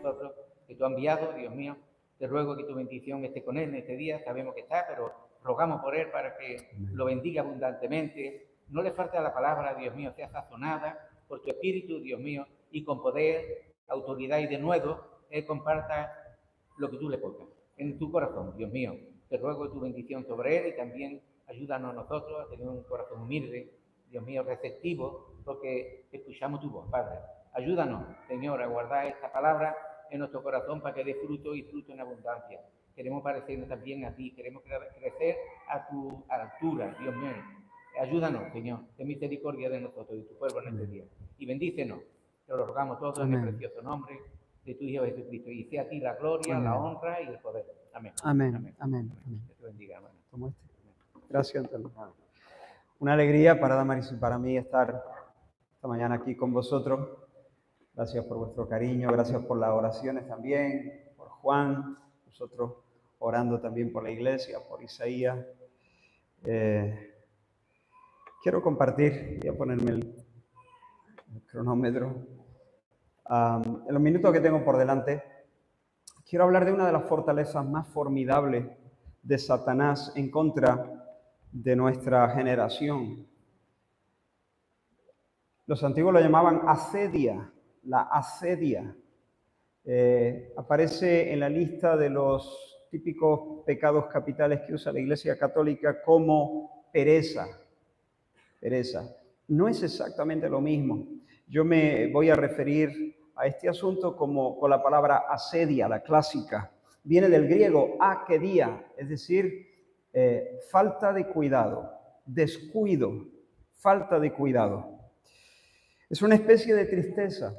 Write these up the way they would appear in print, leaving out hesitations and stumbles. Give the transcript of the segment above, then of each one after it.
nosotros, que tú has enviado, Dios mío. Te ruego que tu bendición esté con él en este día. Sabemos que está, pero rogamos por él para que lo bendiga abundantemente. No le falte la palabra, Dios mío, sea sazonada por tu espíritu, Dios mío, y con poder, autoridad y de nuevo, él comparta lo que tú le pongas en tu corazón, Dios mío. Te ruego tu bendición sobre él y también ayúdanos a nosotros a tener un corazón humilde, Dios mío, receptivo, porque escuchamos tu voz, Padre. Ayúdanos, Señor, a guardar esta palabra en nuestro corazón para que dé fruto y fruto en abundancia. Queremos parecernos también a ti, queremos crecer a tu altura, Dios mío. Ayúdanos, Señor, ten misericordia de nosotros y de tu pueblo en este día. Y bendícenos, te lo rogamos todos en el precioso nombre de tu Hijo Jesucristo. Y sea a ti la gloria, la honra y el poder. Amén. Amén. Amén. Dios te bendiga, hermano. Gracias, Antonio. Una alegría para Damaris y para mí estar esta mañana aquí con vosotros. Gracias por vuestro cariño, gracias por las oraciones también, por Juan, nosotros orando también por la iglesia, por Isaías. Quiero compartir, voy a ponerme el cronómetro. En los minutos que tengo por delante, quiero hablar de una de las fortalezas más formidables de Satanás en contra de nuestra generación. Los antiguos lo llamaban asedia, la asedia. Aparece en la lista de los típicos pecados capitales que usa la Iglesia Católica como pereza. Pereza. No es exactamente lo mismo. Yo me voy a referir a este asunto como con la palabra asedia, la clásica. Viene del griego akedia, es decir, falta de cuidado, descuido, falta de cuidado. Es una especie de tristeza,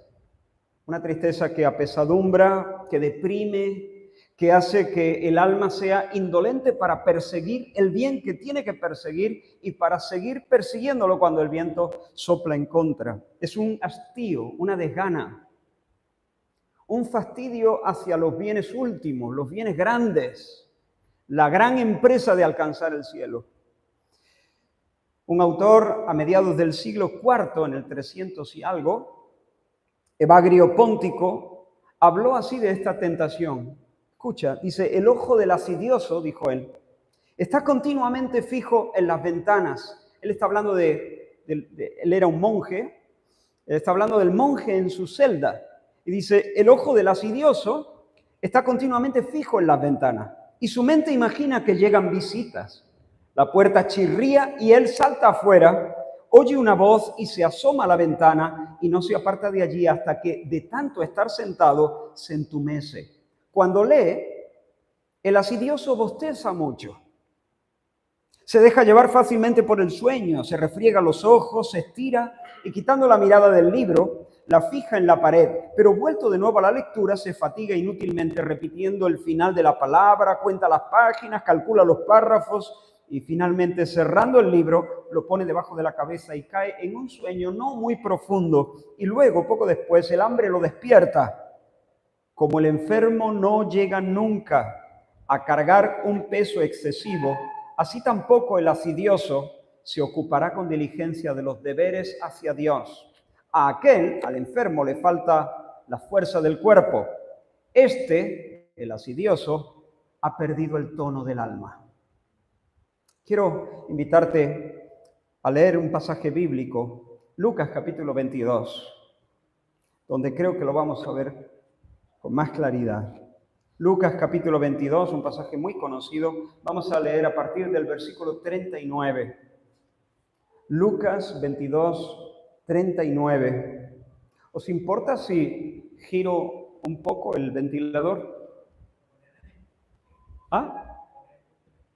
una tristeza que apesadumbra, que deprime, que hace que el alma sea indolente para perseguir el bien que tiene que perseguir y para seguir persiguiéndolo cuando el viento sopla en contra. Es un hastío, una desgana, un fastidio hacia los bienes últimos, los bienes grandes, la gran empresa de alcanzar el cielo. Un autor a mediados del siglo IV, en el 300 y algo, Evagrio Póntico, habló así de esta tentación. Escucha, dice, el ojo del asidioso, dijo él, está continuamente fijo en las ventanas. Él está hablando él era un monje, él está hablando del monje en su celda. Y dice, el ojo del asidioso está continuamente fijo en las ventanas. Y su mente imagina que llegan visitas. La puerta chirría y él salta afuera, oye una voz y se asoma a la ventana y no se aparta de allí hasta que de tanto estar sentado se entumece. Cuando lee, el asidioso bosteza mucho. Se deja llevar fácilmente por el sueño, se refriega los ojos, se estira y quitando la mirada del libro, la fija en la pared, pero vuelto de nuevo a la lectura se fatiga inútilmente repitiendo el final de la palabra, cuenta las páginas, calcula los párrafos y finalmente cerrando el libro lo pone debajo de la cabeza y cae en un sueño no muy profundo y luego, poco después, el hambre lo despierta. Como el enfermo no llega nunca a cargar un peso excesivo, así tampoco el asidioso se ocupará con diligencia de los deberes hacia Dios. A aquel, al enfermo, le falta la fuerza del cuerpo. El asidioso, ha perdido el tono del alma. Quiero invitarte a leer un pasaje bíblico, Lucas capítulo 22, donde creo que lo vamos a ver con más claridad. Lucas capítulo 22, un pasaje muy conocido. Vamos a leer a partir del versículo 39. Lucas 22, 39. ¿Os importa si giro un poco el ventilador?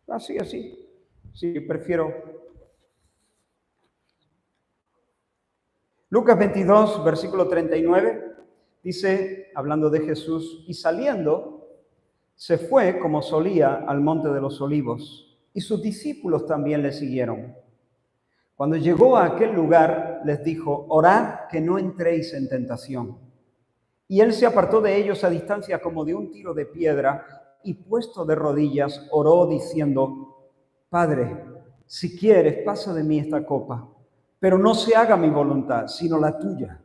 Así. Sí, prefiero. Lucas 22, versículo 39, dice, hablando de Jesús, y saliendo, se fue como solía al monte de los olivos, y sus discípulos también le siguieron. Cuando llegó a aquel lugar, les dijo, orad que no entréis en tentación. Y él se apartó de ellos a distancia como de un tiro de piedra, y puesto de rodillas, oró diciendo, Padre, si quieres, pasa de mí esta copa, pero no se haga mi voluntad, sino la tuya.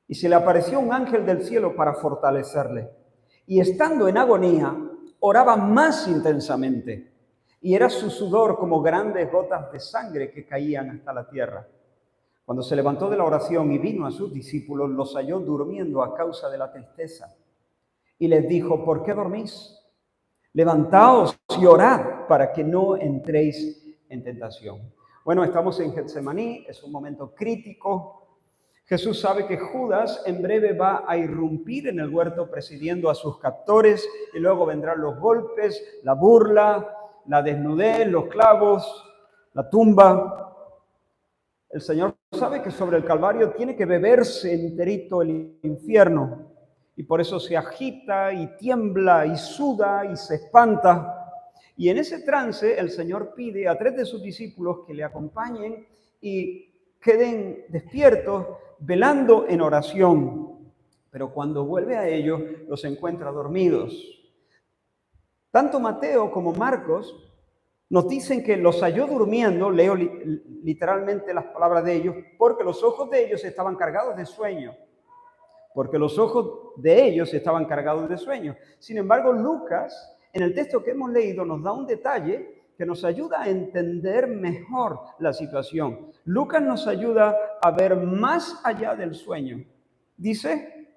y se le apareció un ángel del cielo para fortalecerle. Y estando en agonía, oraba más intensamente, y era su sudor como grandes gotas de sangre que caían hasta la tierra. Cuando se levantó de la oración y vino a sus discípulos, los halló durmiendo a causa de la tristeza. Y les dijo: ¿por qué dormís? Levantaos y orad para que no entréis en tentación. Bueno, estamos en Getsemaní, es un momento crítico. Jesús sabe que Judas en breve va a irrumpir en el huerto presidiendo a sus captores, y luego vendrán los golpes, la burla, la desnudez, los clavos, la tumba. El Señor sabe que sobre el Calvario tiene que beberse enterito el infierno, y por eso se agita y tiembla y suda y se espanta. Y en ese trance el Señor pide a 3 de sus discípulos que le acompañen y queden despiertos, velando en oración. Pero cuando vuelve a ellos, los encuentra dormidos. Tanto Mateo como Marcos nos dicen que los halló durmiendo, leo literalmente las palabras de ellos, porque los ojos de ellos estaban cargados de sueño. Porque los ojos de ellos estaban cargados de sueño. Sin embargo, Lucas, en el texto que hemos leído, nos da un detalle que nos ayuda a entender mejor la situación. Lucas nos ayuda a ver más allá del sueño. Dice,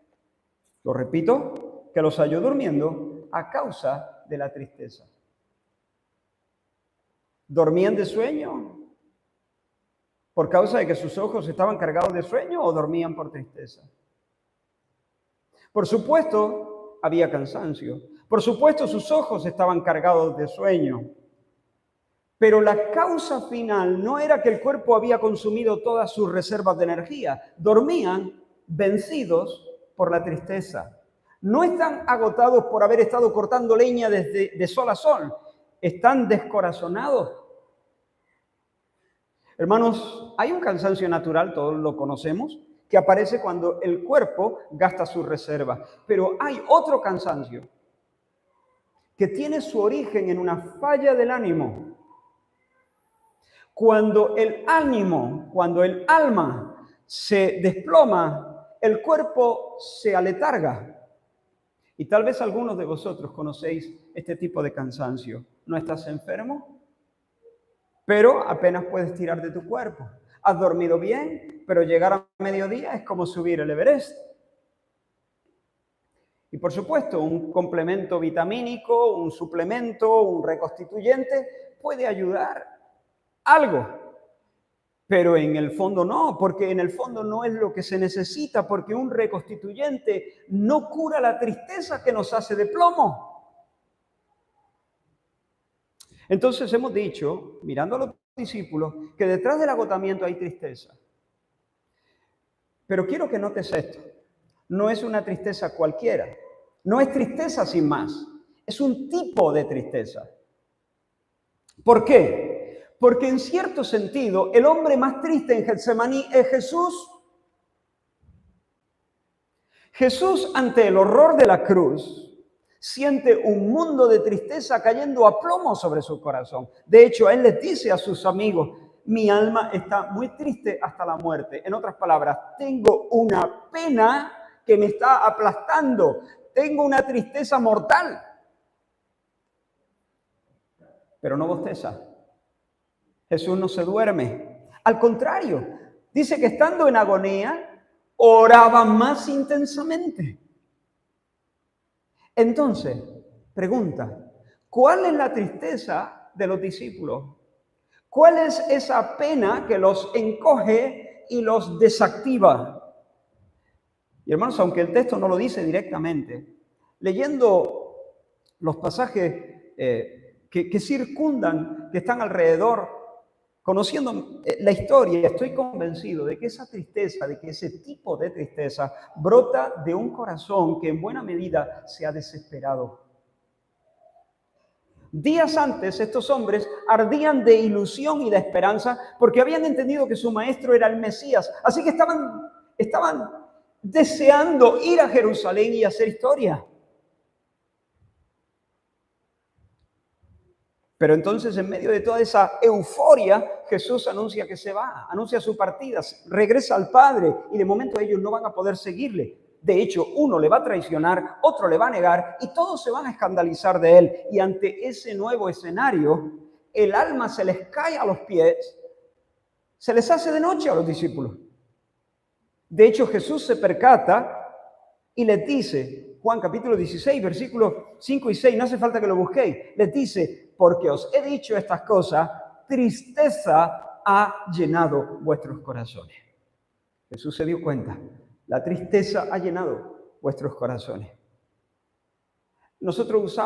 lo repito, que los halló durmiendo a causa de la tristeza. ¿Dormían de sueño por causa de que sus ojos estaban cargados de sueño o dormían por tristeza? Por supuesto, había cansancio. Por supuesto, sus ojos estaban cargados de sueño. Pero la causa final no era que el cuerpo había consumido todas sus reservas de energía. Dormían vencidos por la tristeza. No están agotados por haber estado cortando leña de sol a sol. Están descorazonados. Hermanos, hay un cansancio natural, todos lo conocemos, que aparece cuando el cuerpo gasta sus reservas. Pero hay otro cansancio que tiene su origen en una falla del ánimo. Cuando el alma se desploma, el cuerpo se aletarga. Y tal vez algunos de vosotros conocéis este tipo de cansancio. ¿No estás enfermo? Pero apenas puedes tirar de tu cuerpo. Has dormido bien, pero llegar a mediodía es como subir el Everest. Y por supuesto, un complemento vitamínico, un suplemento, un reconstituyente puede ayudar algo. Pero en el fondo no, porque en el fondo no es lo que se necesita, porque un reconstituyente no cura la tristeza que nos hace de plomo. Entonces hemos dicho, mirando a los discípulos, que detrás del agotamiento hay tristeza. Pero quiero que notes esto. No es una tristeza cualquiera. No es tristeza sin más. Es un tipo de tristeza. ¿Por qué? Porque en cierto sentido, el hombre más triste en Getsemaní es Jesús. Jesús, ante el horror de la cruz, siente un mundo de tristeza cayendo a plomo sobre su corazón. De hecho, él les dice a sus amigos: mi alma está muy triste hasta la muerte. En otras palabras, tengo una pena que me está aplastando. Tengo una tristeza mortal. Pero no bosteza. Jesús no se duerme. Al contrario, dice que estando en agonía, oraba más intensamente. Entonces, pregunta, ¿cuál es la tristeza de los discípulos? ¿Cuál es esa pena que los encoge y los desactiva? Y hermanos, aunque el texto no lo dice directamente, leyendo los pasajes que circundan, que están alrededor, conociendo la historia, estoy convencido de que esa tristeza, de que ese tipo de tristeza brota de un corazón que en buena medida se ha desesperado. Días antes, estos hombres ardían de ilusión y de esperanza porque habían entendido que su maestro era el Mesías. Así que estaban deseando ir a Jerusalén y hacer historia. Pero entonces, en medio de toda esa euforia, Jesús anuncia que se va, anuncia su partida, regresa al Padre y de momento ellos no van a poder seguirle. De hecho, uno le va a traicionar, otro le va a negar y todos se van a escandalizar de él. Y ante ese nuevo escenario, el alma se les cae a los pies, se les hace de noche a los discípulos. De hecho, Jesús se percata y les dice, Juan capítulo 16, versículos 5 y 6, no hace falta que lo busquéis, les dice, porque os he dicho estas cosas, tristeza ha llenado vuestros corazones. Jesús se dio cuenta, la tristeza ha llenado vuestros corazones. Nosotros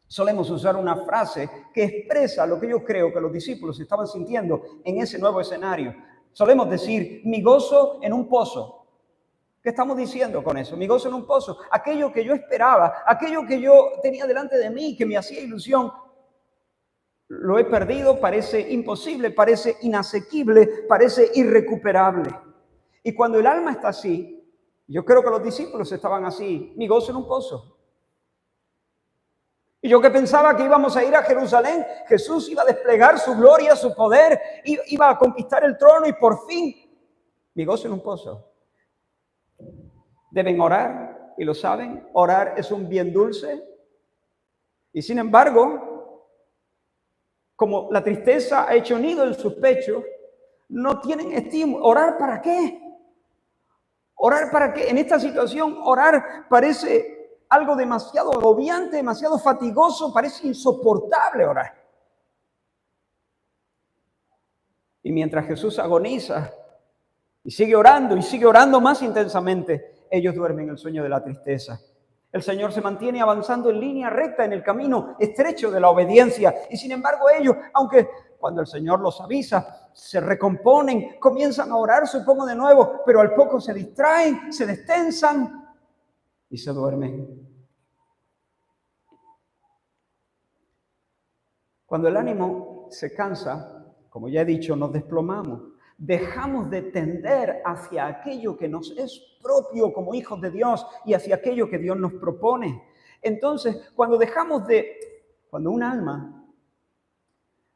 solemos usar una frase que expresa lo que yo creo que los discípulos estaban sintiendo en ese nuevo escenario. Solemos decir, mi gozo en un pozo. ¿Qué estamos diciendo con eso? Mi gozo en un pozo. Aquello que yo esperaba, aquello que yo tenía delante de mí, que me hacía ilusión, lo he perdido, parece imposible, parece inasequible, parece irrecuperable. Y cuando el alma está así, yo creo que los discípulos estaban así, mi gozo en un pozo. Y yo que pensaba que íbamos a ir a Jerusalén, Jesús iba a desplegar su gloria, su poder, iba a conquistar el trono y por fin, mi gozo en un pozo. Deben orar, y lo saben, orar es un bien dulce. Y sin embargo, como la tristeza ha hecho nido en sus pechos, no tienen estímulo. ¿Orar para qué? ¿Orar para qué? En esta situación, orar parece algo demasiado agobiante, demasiado fatigoso, parece insoportable orar. Y mientras Jesús agoniza y sigue orando más intensamente, ellos duermen el sueño de la tristeza. El Señor se mantiene avanzando en línea recta en el camino estrecho de la obediencia. Y sin embargo ellos, aunque cuando el Señor los avisa, se recomponen, comienzan a orar, supongo de nuevo, pero al poco se distraen, se destensan y se duermen. Cuando el ánimo se cansa, como ya he dicho, nos desplomamos. Dejamos de tender hacia aquello que nos es propio como hijos de Dios y hacia aquello que Dios nos propone. Entonces, cuando un alma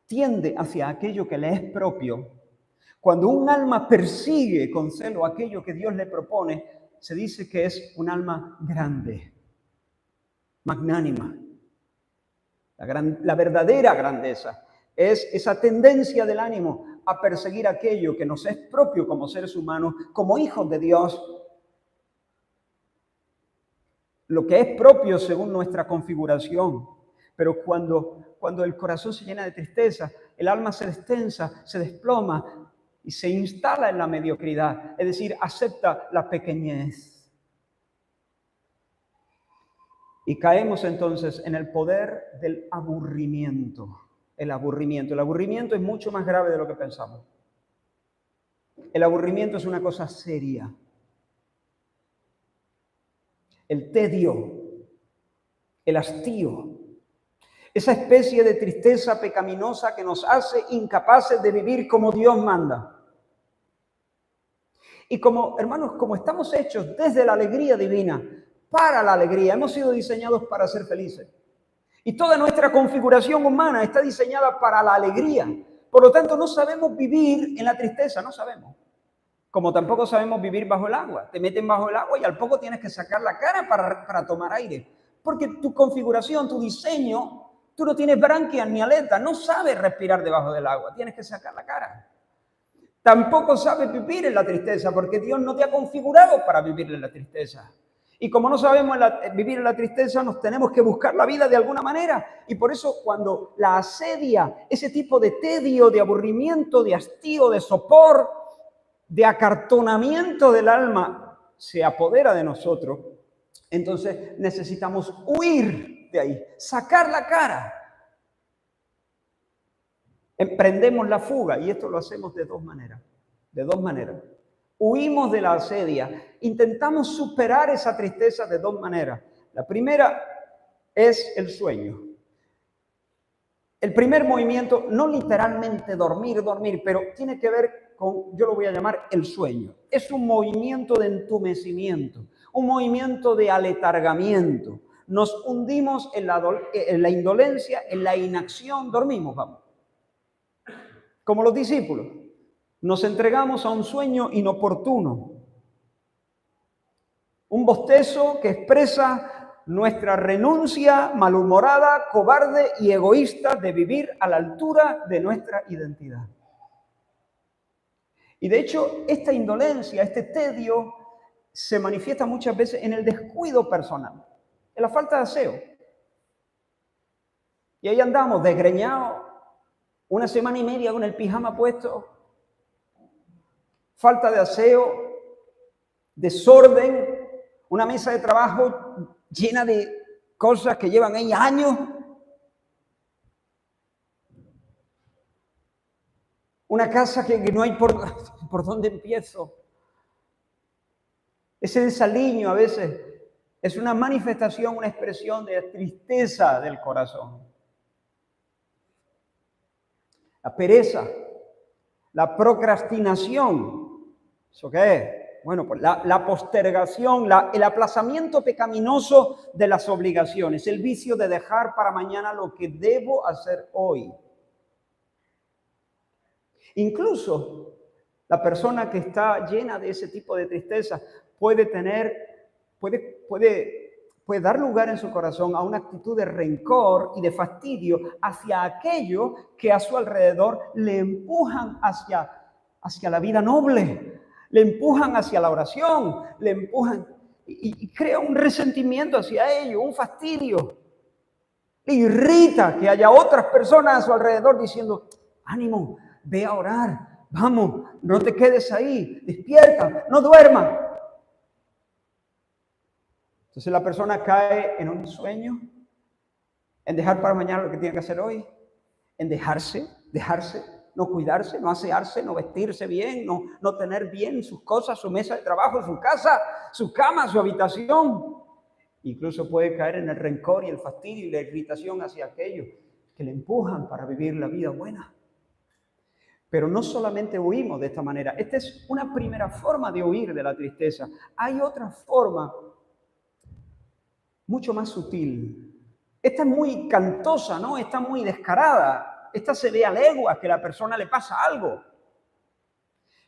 tiende hacia aquello que le es propio, cuando un alma persigue con celo aquello que Dios le propone, se dice que es un alma grande, magnánima. La verdadera grandeza es esa tendencia del ánimo a perseguir aquello que nos es propio como seres humanos, como hijos de Dios. Lo que es propio según nuestra configuración. Pero cuando el corazón se llena de tristeza, el alma se destensa, se desploma y se instala en la mediocridad. Es decir, acepta la pequeñez. Y caemos entonces en el poder del aburrimiento. El aburrimiento es mucho más grave de lo que pensamos. El aburrimiento es una cosa seria. El tedio, el hastío, esa especie de tristeza pecaminosa que nos hace incapaces de vivir como Dios manda. Y hermanos, como estamos hechos desde la alegría divina, para la alegría, hemos sido diseñados para ser felices. Y toda nuestra configuración humana está diseñada para la alegría. Por lo tanto, no sabemos vivir en la tristeza, no sabemos. Como tampoco sabemos vivir bajo el agua. Te meten bajo el agua y al poco tienes que sacar la cara para tomar aire. Porque tu configuración, tu diseño, tú no tienes branquias ni aletas, no sabes respirar debajo del agua, tienes que sacar la cara. Tampoco sabes vivir en la tristeza porque Dios no te ha configurado para vivir en la tristeza. Y como no sabemos vivir en la tristeza, nos tenemos que buscar la vida de alguna manera. Y por eso cuando la asedia, ese tipo de tedio, de aburrimiento, de hastío, de sopor, de acartonamiento del alma, se apodera de nosotros, entonces necesitamos huir de ahí, sacar la cara. Emprendemos la fuga y esto lo hacemos de dos maneras. Huimos de la asedia, intentamos superar esa tristeza de dos maneras. La primera es el sueño. El primer movimiento, no literalmente dormir, pero tiene que ver con, yo lo voy a llamar el sueño. Es un movimiento de entumecimiento, un movimiento de aletargamiento. nos hundimos en la indolencia, en la inacción, dormimos, vamos. Como los discípulos, nos entregamos a un sueño inoportuno, un bostezo que expresa nuestra renuncia malhumorada, cobarde y egoísta de vivir a la altura de nuestra identidad. Y de hecho, esta indolencia, este tedio, se manifiesta muchas veces en el descuido personal, en la falta de aseo. Y ahí andamos desgreñados, una semana y media con el pijama puesto, falta de aseo, desorden, una mesa de trabajo llena de cosas que llevan ahí años. Una casa que no hay por dónde empiezo. Ese desaliño a veces es una manifestación, una expresión de tristeza del corazón. La pereza, la procrastinación, ¿eso qué es? Bueno, pues la postergación, el aplazamiento pecaminoso de las obligaciones, el vicio de dejar para mañana lo que debo hacer hoy. Incluso la persona que está llena de ese tipo de tristeza puede dar lugar en su corazón a una actitud de rencor y de fastidio hacia aquello que a su alrededor le empujan hacia la vida noble, le empujan hacia la oración, le empujan y crea un resentimiento hacia ello, un fastidio. Le irrita que haya otras personas a su alrededor diciendo, ánimo, ve a orar, vamos, no te quedes ahí, despierta, no duermas. Entonces la persona cae en un sueño, en dejar para mañana lo que tiene que hacer hoy, en dejarse, no cuidarse, no asearse, no vestirse bien, no tener bien sus cosas, su mesa de trabajo, su casa, su cama, su habitación. Incluso puede caer en el rencor y el fastidio y la irritación hacia aquellos que le empujan para vivir la vida buena. Pero no solamente huimos de esta manera. Esta es una primera forma de huir de la tristeza. Hay otra forma mucho más sutil. Esta es muy cantosa, ¿no? Está muy descarada. Esta se ve a leguas que a la persona le pasa algo.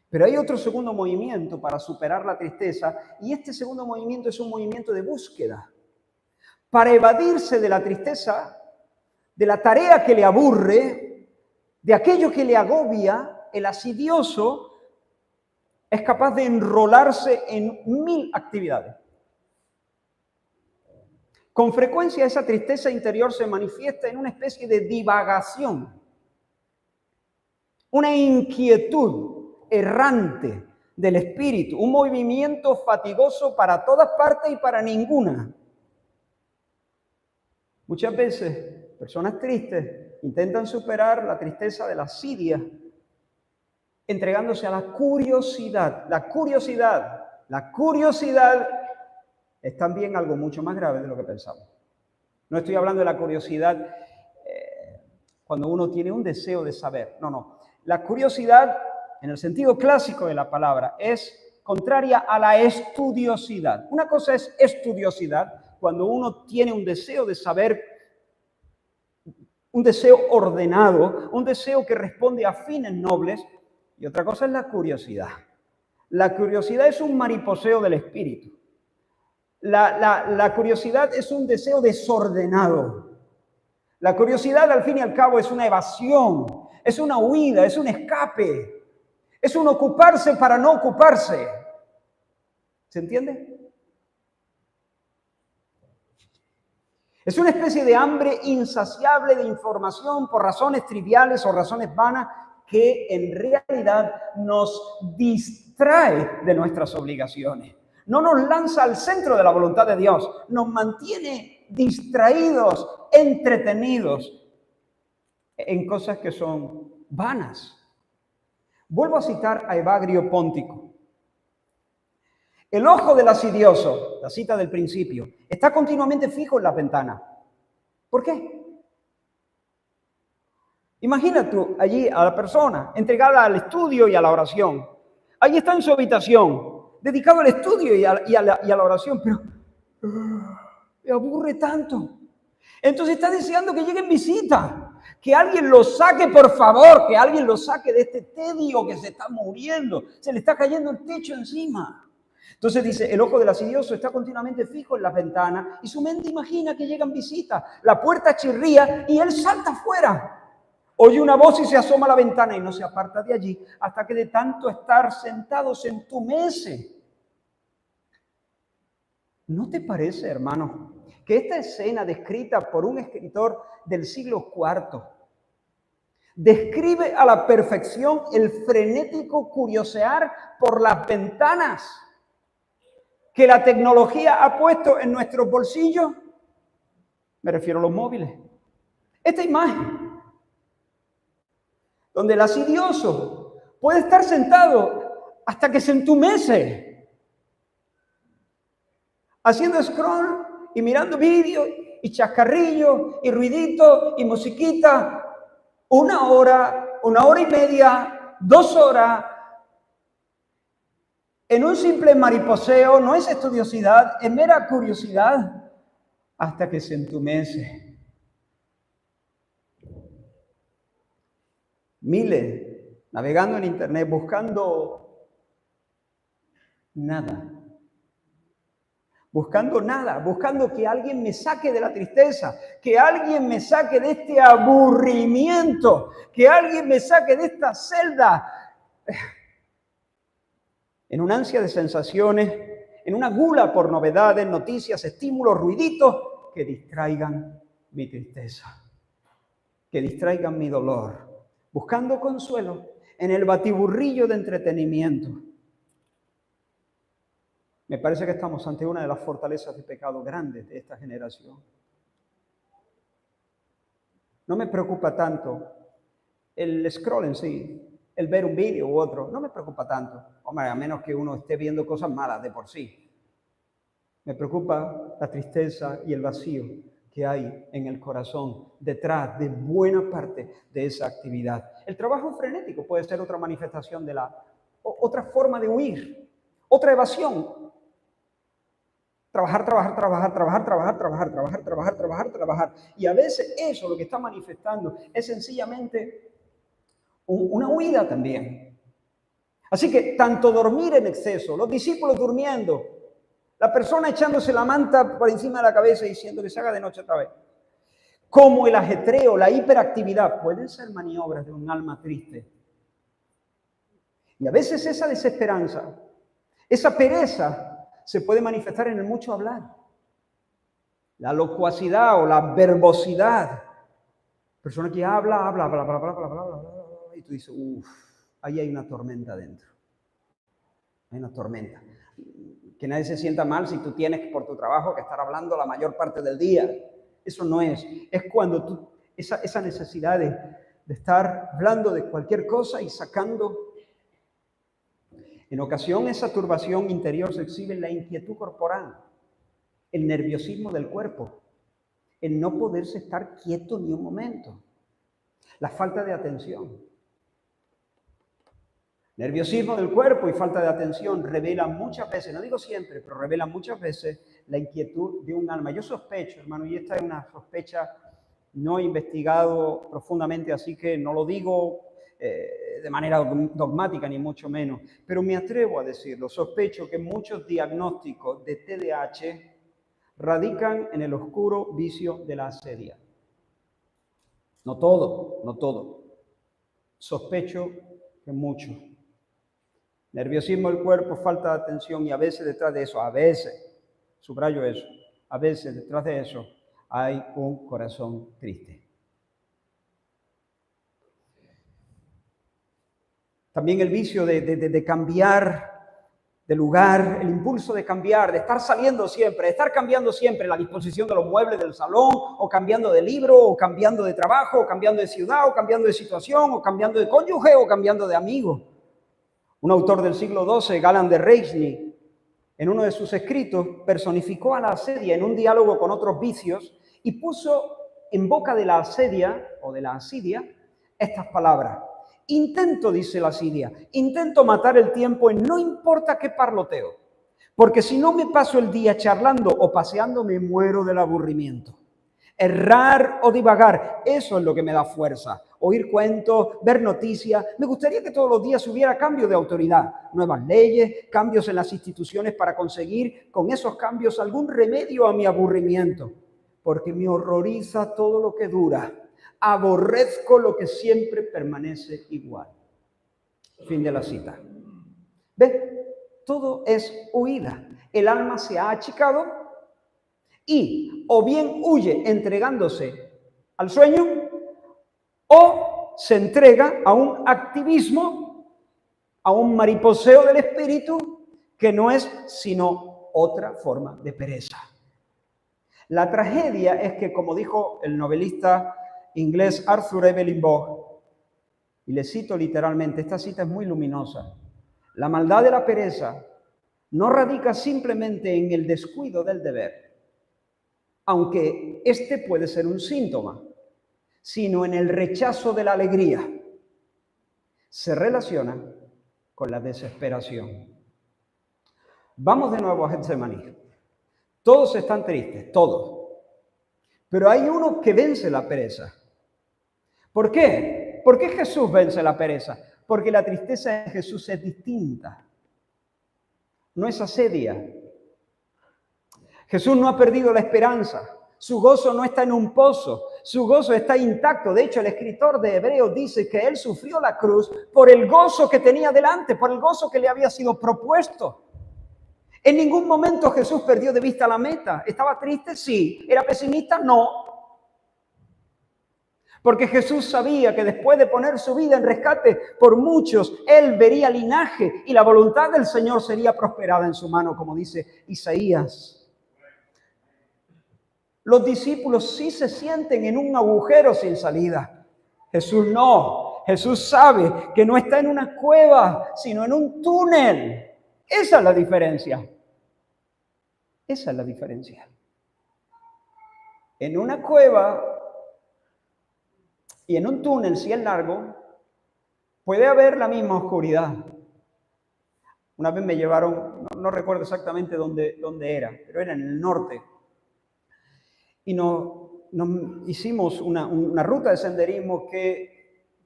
Pero hay otro segundo movimiento para superar la tristeza, y este segundo movimiento es un movimiento de búsqueda. Para evadirse de la tristeza, de la tarea que le aburre, de aquello que le agobia, el asidioso es capaz de enrolarse en 1000 actividades. Con frecuencia esa tristeza interior se manifiesta en una especie de divagación, una inquietud errante del espíritu, un movimiento fatigoso para todas partes y para ninguna. Muchas veces personas tristes intentan superar la tristeza de la asidia entregándose a la curiosidad. La curiosidad es también algo mucho más grave de lo que pensamos. No estoy hablando de la curiosidad cuando uno tiene un deseo de saber. No. La curiosidad, en el sentido clásico de la palabra, es contraria a la estudiosidad. Una cosa es estudiosidad, cuando uno tiene un deseo de saber, un deseo ordenado, un deseo que responde a fines nobles, y otra cosa es la curiosidad. La curiosidad es un mariposeo del espíritu. La curiosidad es un deseo desordenado. La curiosidad, al fin y al cabo, es una evasión, es una huida, es un escape, es un ocuparse para no ocuparse. ¿Se entiende? Es una especie de hambre insaciable de información por razones triviales o razones vanas que en realidad nos distrae de nuestras obligaciones. No nos lanza al centro de la voluntad de Dios, nos mantiene distraídos, entretenidos en cosas que son vanas. Vuelvo a citar a Evagrio Póntico. El ojo del asidioso, la cita del principio, está continuamente fijo en la ventana. ¿Por qué? Imagina tú allí a la persona entregada al estudio y a la oración. Allí está en su habitación, dedicado al estudio y a la oración, pero Le aburre tanto. Entonces está deseando que lleguen visitas. Que alguien lo saque, por favor. Que alguien lo saque de este tedio que se está muriendo. Se le está cayendo el techo encima. Entonces dice, el ojo del asidioso está continuamente fijo en las ventanas y su mente imagina que llegan visitas. La puerta chirría y él salta afuera. Oye una voz y se asoma a la ventana y no se aparta de allí hasta que de tanto estar sentado se entumece. ¿No te parece, hermano, que esta escena descrita por un escritor del siglo IV describe a la perfección el frenético curiosear por las ventanas que la tecnología ha puesto en nuestros bolsillos? Me refiero a los móviles. Esta imagen, donde el asidioso puede estar sentado hasta que se entumece, haciendo scroll y mirando vídeos y chascarrillos y ruiditos y musiquita, 1 hora, 1 hora y media, 2 horas, en un simple mariposeo. No es estudiosidad, es mera curiosidad, hasta que se entumece. Miles navegando en internet buscando nada. Buscando nada, buscando que alguien me saque de la tristeza, que alguien me saque de este aburrimiento, que alguien me saque de esta celda. En una ansia de sensaciones, en una gula por novedades, noticias, estímulos, ruiditos que distraigan mi tristeza, que distraigan mi dolor, buscando consuelo en el batiburrillo de entretenimiento. Me parece que estamos ante una de las fortalezas de pecado grandes de esta generación. No me preocupa tanto el scroll en sí, el ver un vídeo u otro, no me preocupa tanto. Hombre, a menos que uno esté viendo cosas malas de por sí. Me preocupa la tristeza y el vacío que hay en el corazón detrás de buena parte de esa actividad. El trabajo frenético puede ser otra manifestación de otra forma de huir, otra evasión. Trabajar. Y a veces eso lo que está manifestando es sencillamente una huida también. Así que tanto dormir en exceso, los discípulos durmiendo, la persona echándose la manta por encima de la cabeza y diciendo que se haga de noche otra vez, como el ajetreo, la hiperactividad, pueden ser maniobras de un alma triste. Y a veces esa desesperanza, esa pereza, se puede manifestar en el mucho hablar. La locuacidad o la verbosidad. Persona que habla, y tú dices, ahí hay una tormenta dentro. Hay una tormenta. Que nadie se sienta mal si tú tienes por tu trabajo que estar hablando la mayor parte del día. Eso no es. Es cuando tú, esa necesidad de estar hablando de cualquier cosa y sacando. En ocasión esa turbación interior se exhibe en la inquietud corporal, el nerviosismo del cuerpo, el no poderse estar quieto ni un momento, la falta de atención. Nerviosismo del cuerpo y falta de atención revelan muchas veces, no digo siempre, pero revelan muchas veces la inquietud de un alma. Yo sospecho, hermano, y esta es una sospecha, no he investigado profundamente, así que no lo digo de manera dogmática, ni mucho menos, pero me atrevo a decirlo. Sospecho que muchos diagnósticos de TDAH radican en el oscuro vicio de la asedia. No todo. Sospecho que mucho. Nerviosismo del cuerpo, falta de atención y a veces detrás de eso, subrayo eso, a veces detrás de eso hay un corazón triste. También el vicio de cambiar de lugar, el impulso de cambiar, de estar saliendo siempre, de estar cambiando siempre la disposición de los muebles del salón, o cambiando de libro, o cambiando de trabajo, o cambiando de ciudad, o cambiando de situación, o cambiando de cónyuge, o cambiando de amigo. Un autor del siglo XII, Galán de Reisny, en uno de sus escritos, personificó a la asedia en un diálogo con otros vicios y puso en boca de la asedia, o de la asidia, estas palabras. Intento, dice la asidia, intento matar el tiempo en no importa qué parloteo. Porque si no me paso el día charlando o paseando, me muero del aburrimiento. Errar o divagar, eso es lo que me da fuerza. Oír cuentos, ver noticias. Me gustaría que todos los días hubiera cambio de autoridad, nuevas leyes, cambios en las instituciones para conseguir con esos cambios algún remedio a mi aburrimiento. Porque me horroriza todo lo que dura. Aborrezco lo que siempre permanece igual. Fin de la cita. ¿Ves? Todo es huida. El alma se ha achicado y o bien huye entregándose al sueño o se entrega a un activismo, a un mariposeo del espíritu que no es sino otra forma de pereza. La tragedia es que, como dijo el novelista inglés Arthur Evelyn Waugh, y le cito literalmente, esta cita es muy luminosa, la maldad de la pereza no radica simplemente en el descuido del deber, aunque este puede ser un síntoma, sino en el rechazo de la alegría. Se relaciona con la desesperación. Vamos de nuevo a Getsemaní. Todos están tristes, todos. Pero hay uno que vence la pereza. ¿Por qué? ¿Por qué Jesús vence la pereza? Porque la tristeza de Jesús es distinta. No es asedia. Jesús no ha perdido la esperanza. Su gozo no está en un pozo. Su gozo está intacto. De hecho, el escritor de Hebreos dice que él sufrió la cruz por el gozo que tenía delante, por el gozo que le había sido propuesto. En ningún momento Jesús perdió de vista la meta. ¿Estaba triste? Sí. ¿Era pesimista? No. Porque Jesús sabía que después de poner su vida en rescate por muchos, Él vería linaje y la voluntad del Señor sería prosperada en su mano, como dice Isaías. Los discípulos sí se sienten en un agujero sin salida. Jesús no. Jesús sabe que no está en una cueva, sino en un túnel. Esa es la diferencia. Esa es la diferencia. En una cueva y en un túnel, si es largo, puede haber la misma oscuridad. Una vez me llevaron, no recuerdo exactamente dónde era, pero era en el norte. Y nos hicimos una ruta de senderismo que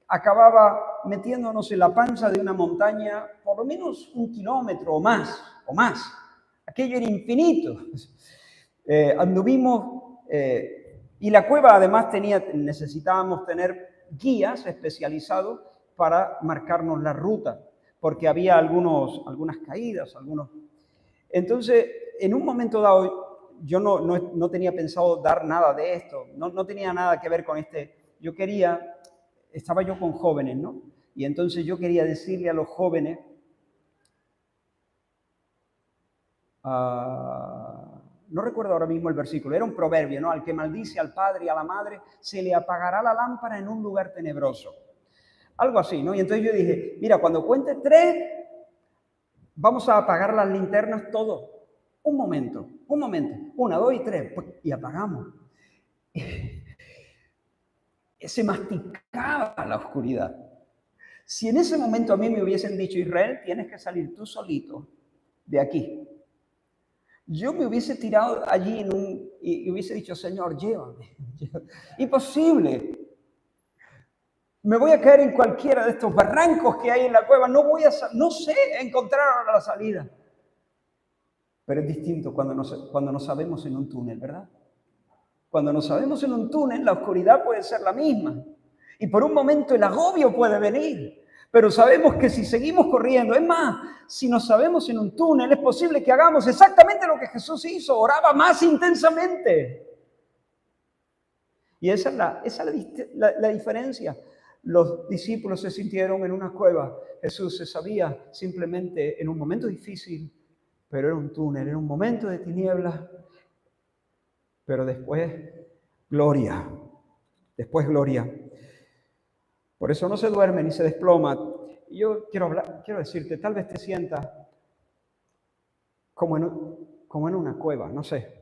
acababa metiéndonos en la panza de una montaña por lo menos 1 kilómetro o más. Aquello era infinito. Anduvimos, y la cueva además necesitábamos tener guías especializados para marcarnos la ruta, porque había algunas caídas, Entonces, en un momento dado, yo no tenía pensado dar nada de esto, no tenía nada que ver con estaba yo con jóvenes, ¿no? Y entonces yo quería decirle a los jóvenes, no recuerdo ahora mismo el versículo, era un proverbio, ¿no? Al que maldice al padre y a la madre, se le apagará la lámpara en un lugar tenebroso. Algo así, ¿no? Y entonces yo dije, mira, cuando cuente 3, vamos a apagar las linternas todos. Un momento. 1, 2 y 3, y apagamos. Se masticaba la oscuridad. Si en ese momento a mí me hubiesen dicho, Israel, tienes que salir tú solito de aquí, yo me hubiese tirado allí y hubiese dicho, Señor, llévame. Imposible. Me voy a caer en cualquiera de estos barrancos que hay en la cueva. No sé encontrar ahora la salida. Pero es distinto cuando nos sabemos en un túnel, ¿verdad? Cuando nos sabemos en un túnel, la oscuridad puede ser la misma. Y por un momento el agobio puede venir. Pero sabemos que si seguimos corriendo, es más, si nos sabemos en un túnel, es posible que hagamos exactamente lo que Jesús hizo, oraba más intensamente. Y esa es la diferencia. Los discípulos se sintieron en una cueva. Jesús se sabía simplemente en un momento difícil, pero era un túnel, era un momento de tinieblas, pero después gloria. Por eso no se duerme ni se desploma. Y yo quiero decirte, tal vez te sientas como en una cueva, no sé.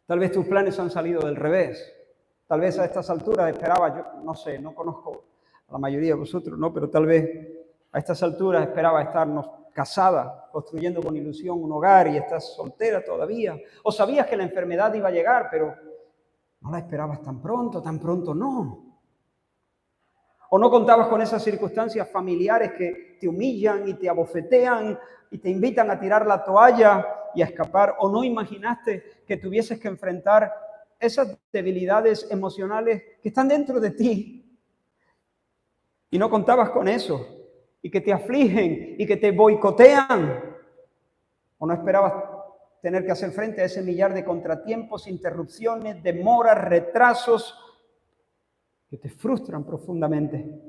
Tal vez tus planes han salido del revés. Tal vez a estas alturas esperaba, yo no sé, no conozco a la mayoría de vosotros, ¿no? Pero tal vez a estas alturas esperaba estarnos casada, construyendo con ilusión un hogar y estás soltera todavía. O sabías que la enfermedad iba a llegar, pero no la esperabas tan pronto no. O no contabas con esas circunstancias familiares que te humillan y te abofetean y te invitan a tirar la toalla y a escapar. O no imaginaste que tuvieses que enfrentar esas debilidades emocionales que están dentro de ti. Y no contabas con eso. Y que te afligen y que te boicotean. O no esperabas tener que hacer frente a ese millar de contratiempos, interrupciones, demoras, retrasos que te frustran profundamente.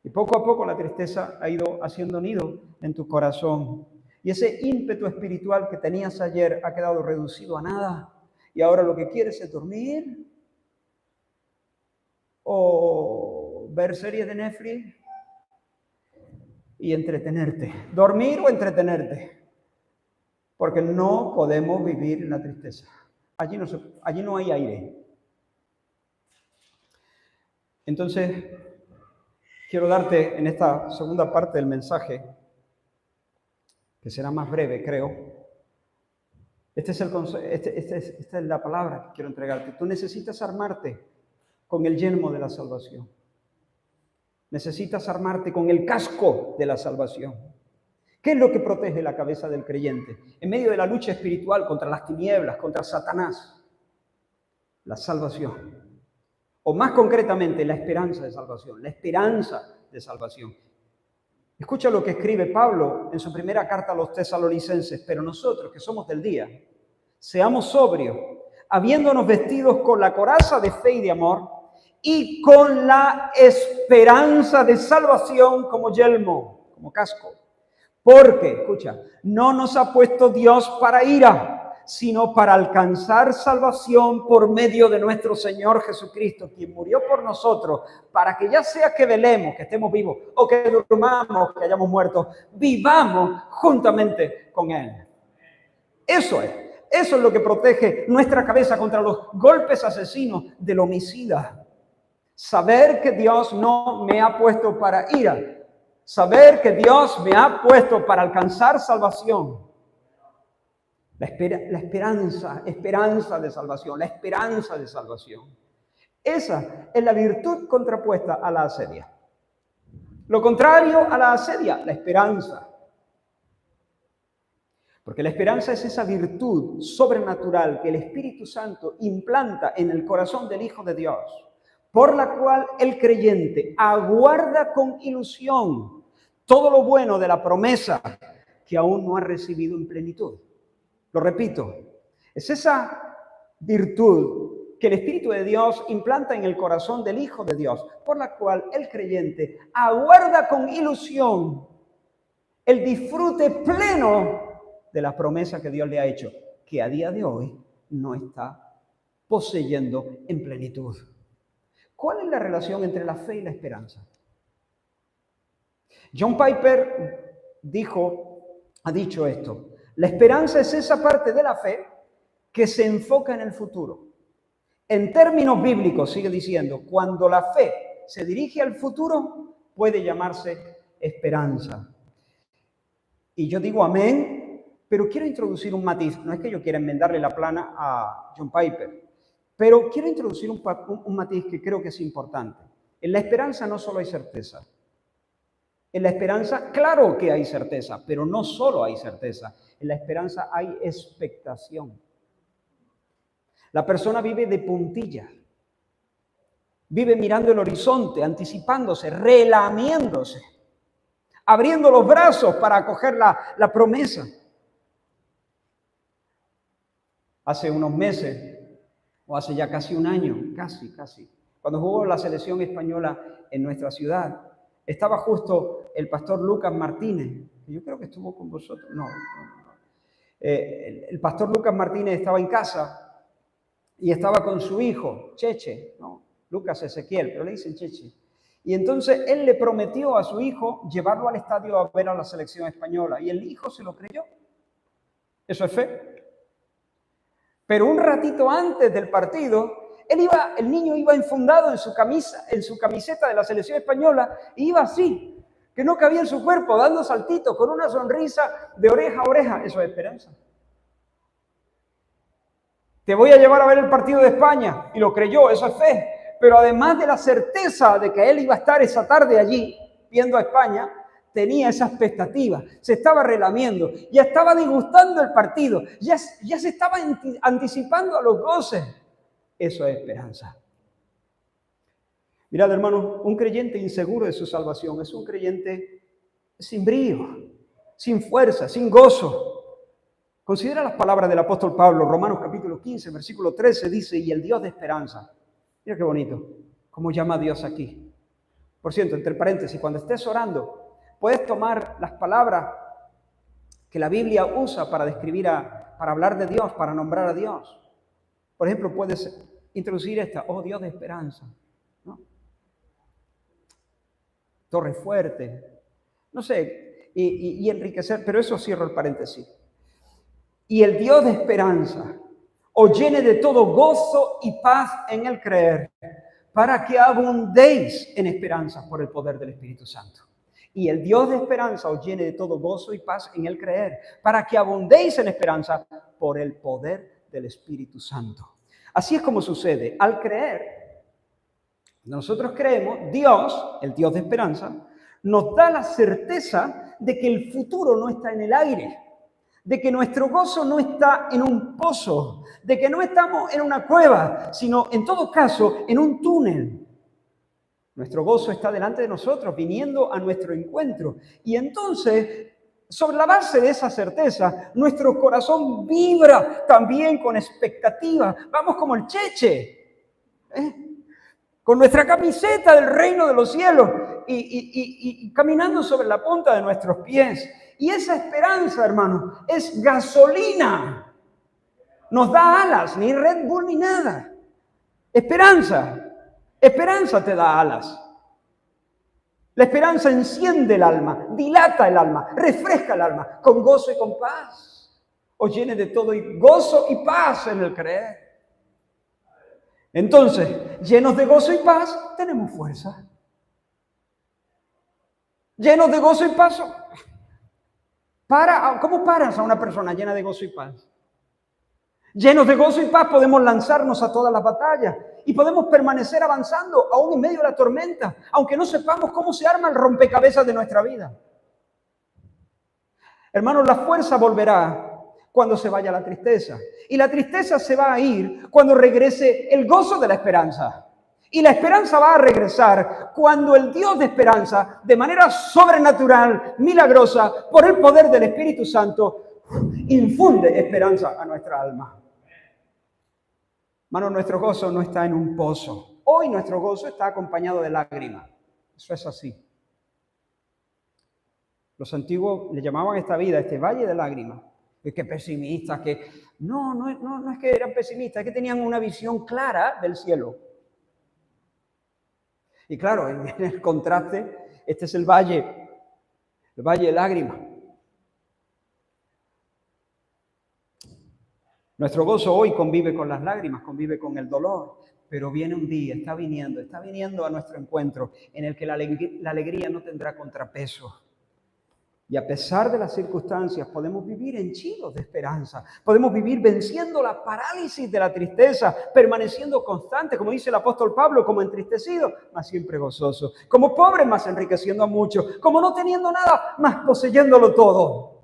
Y poco a poco la tristeza ha ido haciendo nido en tu corazón. Y ese ímpetu espiritual que tenías ayer ha quedado reducido a nada. Y ahora lo que quieres es dormir o ver series de Netflix y entretenerte. Dormir o entretenerte. Porque no podemos vivir en la tristeza. Allí no hay aire. Entonces, quiero darte en esta segunda parte del mensaje, que será más breve, creo. Esta es la palabra que quiero entregarte. Tú necesitas armarte con el yelmo de la salvación. Necesitas armarte con el casco de la salvación. ¿Qué es lo que protege la cabeza del creyente? En medio de la lucha espiritual contra las tinieblas, contra Satanás, la salvación. O más concretamente, la esperanza de salvación. La esperanza de salvación. Escucha lo que escribe Pablo en su primera carta a los tesalonicenses. Pero nosotros, que somos del día, seamos sobrios, habiéndonos vestidos con la coraza de fe y de amor, y con la esperanza de salvación como yelmo, como casco. Porque, escucha, no nos ha puesto Dios para ira, sino para alcanzar salvación por medio de nuestro Señor Jesucristo, quien murió por nosotros, para que ya sea que velemos, que estemos vivos, o que durmamos, que hayamos muerto, vivamos juntamente con Él. Eso es lo que protege nuestra cabeza contra los golpes asesinos del homicida. Saber que Dios no me ha puesto para ira. Saber que Dios me ha puesto para alcanzar salvación. La esperanza de salvación, la esperanza de salvación. Esa es la virtud contrapuesta a la asedia. Lo contrario a la asedia, la esperanza. Porque la esperanza es esa virtud sobrenatural que el Espíritu Santo implanta en el corazón del Hijo de Dios, por la cual el creyente aguarda con ilusión todo lo bueno de la promesa que aún no ha recibido en plenitud. Lo repito, es esa virtud que el Espíritu de Dios implanta en el corazón del Hijo de Dios, por la cual el creyente aguarda con ilusión el disfrute pleno de la promesa que Dios le ha hecho, que a día de hoy no está poseyendo en plenitud. ¿Cuál es la relación entre la fe y la esperanza? John Piper ha dicho esto. La esperanza es esa parte de la fe que se enfoca en el futuro. En términos bíblicos, sigue diciendo, cuando la fe se dirige al futuro, puede llamarse esperanza. Y yo digo amén, pero quiero introducir un matiz. No es que yo quiera enmendarle la plana a John Piper, pero quiero introducir un matiz que creo que es importante. En la esperanza no solo hay certeza. En la esperanza, claro que hay certeza, pero no solo hay certeza. En la esperanza hay expectación. La persona vive de puntillas. Vive mirando el horizonte, anticipándose, relamiéndose, abriendo los brazos para acoger la promesa. Hace unos meses, o hace ya casi un año, casi, cuando jugó la selección española en nuestra ciudad, estaba justo el pastor Lucas Martínez, que yo creo que estuvo con vosotros. No. El pastor Lucas Martínez estaba en casa y estaba con su hijo, Cheche, ¿no? Lucas Ezequiel, pero le dicen Cheche. Y entonces él le prometió a su hijo llevarlo al estadio a ver a la selección española. Y el hijo se lo creyó. Eso es fe. Pero un ratito antes del partido, el niño iba enfundado en su camiseta de la selección española y iba así, que no cabía en su cuerpo, dando saltitos, con una sonrisa de oreja a oreja. Eso es esperanza. Te voy a llevar a ver el partido de España, y lo creyó, eso es fe. Pero además de la certeza de que él iba a estar esa tarde allí, viendo a España, tenía esa expectativa, se estaba relamiendo, ya estaba disgustando el partido, ya se estaba anticipando a los goces. Eso es esperanza. Mirad, hermanos, un creyente inseguro de su salvación es un creyente sin brío, sin fuerza, sin gozo. Considera las palabras del apóstol Pablo, Romanos capítulo 15, versículo 13, dice, y el Dios de esperanza. Mira qué bonito, cómo llama a Dios aquí. Por cierto, entre paréntesis, cuando estés orando, puedes tomar las palabras que la Biblia usa para describir, para hablar de Dios, para nombrar a Dios. Por ejemplo, puedes introducir esta, oh Dios de esperanza, ¿no? Torre fuerte, no sé, y enriquecer, pero eso cierro el paréntesis. Y el Dios de esperanza os llene de todo gozo y paz en el creer, para que abundéis en esperanza por el poder del Espíritu Santo. Y el Dios de esperanza os llene de todo gozo y paz en el creer, para que abundéis en esperanza por el poder del Espíritu Santo. Así es como sucede. Al creer, nosotros creemos, Dios, el Dios de esperanza, nos da la certeza de que el futuro no está en el aire, de que nuestro gozo no está en un pozo, de que no estamos en una cueva, sino en todo caso en un túnel. Nuestro gozo está delante de nosotros, viniendo a nuestro encuentro. Y entonces, sobre la base de esa certeza, nuestro corazón vibra también con expectativa. Vamos como el Cheche, con nuestra camiseta del reino de los cielos y caminando sobre la punta de nuestros pies. Y esa esperanza, hermano, es gasolina. Nos da alas, ni Red Bull ni nada. Esperanza. Esperanza te da alas. La esperanza enciende el alma, dilata el alma, refresca el alma, con gozo y con paz. Os llene de todo y gozo y paz en el creer. Entonces, llenos de gozo y paz, tenemos fuerza. Llenos de gozo y paz. ¿Cómo paras a una persona llena de gozo y paz? Llenos de gozo y paz podemos lanzarnos a todas las batallas y podemos permanecer avanzando aún en medio de la tormenta, aunque no sepamos cómo se arma el rompecabezas de nuestra vida. Hermanos, la fuerza volverá cuando se vaya la tristeza. Y la tristeza se va a ir cuando regrese el gozo de la esperanza. Y la esperanza va a regresar cuando el Dios de esperanza, de manera sobrenatural, milagrosa, por el poder del Espíritu Santo, infunde esperanza a nuestra alma. Hermano, nuestro gozo no está en un pozo. Hoy nuestro gozo está acompañado de lágrimas. Eso es así. Los antiguos le llamaban a esta vida, este valle de lágrimas. Es que pesimistas, que... No es que eran pesimistas, es que tenían una visión clara del cielo. Y claro, en el contraste, este es el valle de lágrimas. Nuestro gozo hoy convive con las lágrimas, convive con el dolor, pero viene un día, está viniendo a nuestro encuentro en el que la alegría no tendrá contrapeso. Y a pesar de las circunstancias, podemos vivir henchidos de esperanza. Podemos vivir venciendo la parálisis de la tristeza, permaneciendo constantes, como dice el apóstol Pablo, como entristecidos, mas siempre gozosos. Como pobres, mas enriqueciendo a muchos. Como no teniendo nada, mas poseyéndolo todo.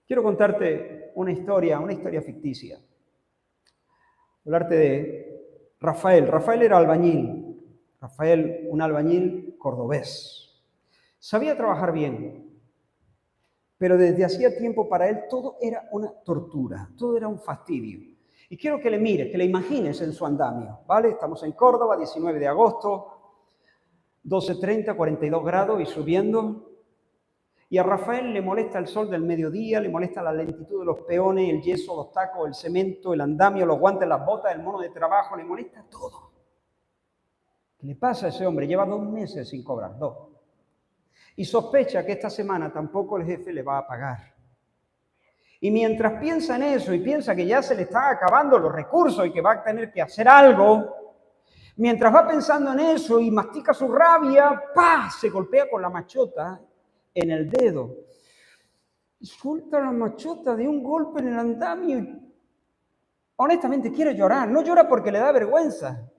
Quiero contarte una historia ficticia. Hablarte de Rafael. Rafael era albañil. Rafael, un albañil cordobés. Sabía trabajar bien, pero desde hacía tiempo para él todo era una tortura, todo era un fastidio. Y quiero que le mires, que le imagines en su andamio, ¿vale? Estamos en Córdoba, 19 de agosto, 12:30, 42 grados y subiendo. Y a Rafael le molesta el sol del mediodía, le molesta la lentitud de los peones, el yeso, los tacos, el cemento, el andamio, los guantes, las botas, el mono de trabajo, le molesta todo. ¿Qué le pasa a ese hombre? Lleva 2 meses sin cobrar, 2. Y sospecha que esta semana tampoco el jefe le va a pagar. Y mientras piensa en eso y piensa que ya se le están acabando los recursos y que va a tener que hacer algo, Mientras va pensando en eso y mastica su rabia, ¡pah!, se golpea con la machota en el dedo. Suelta la machota de un golpe en el andamio y honestamente quiere llorar. No llora porque le da vergüenza.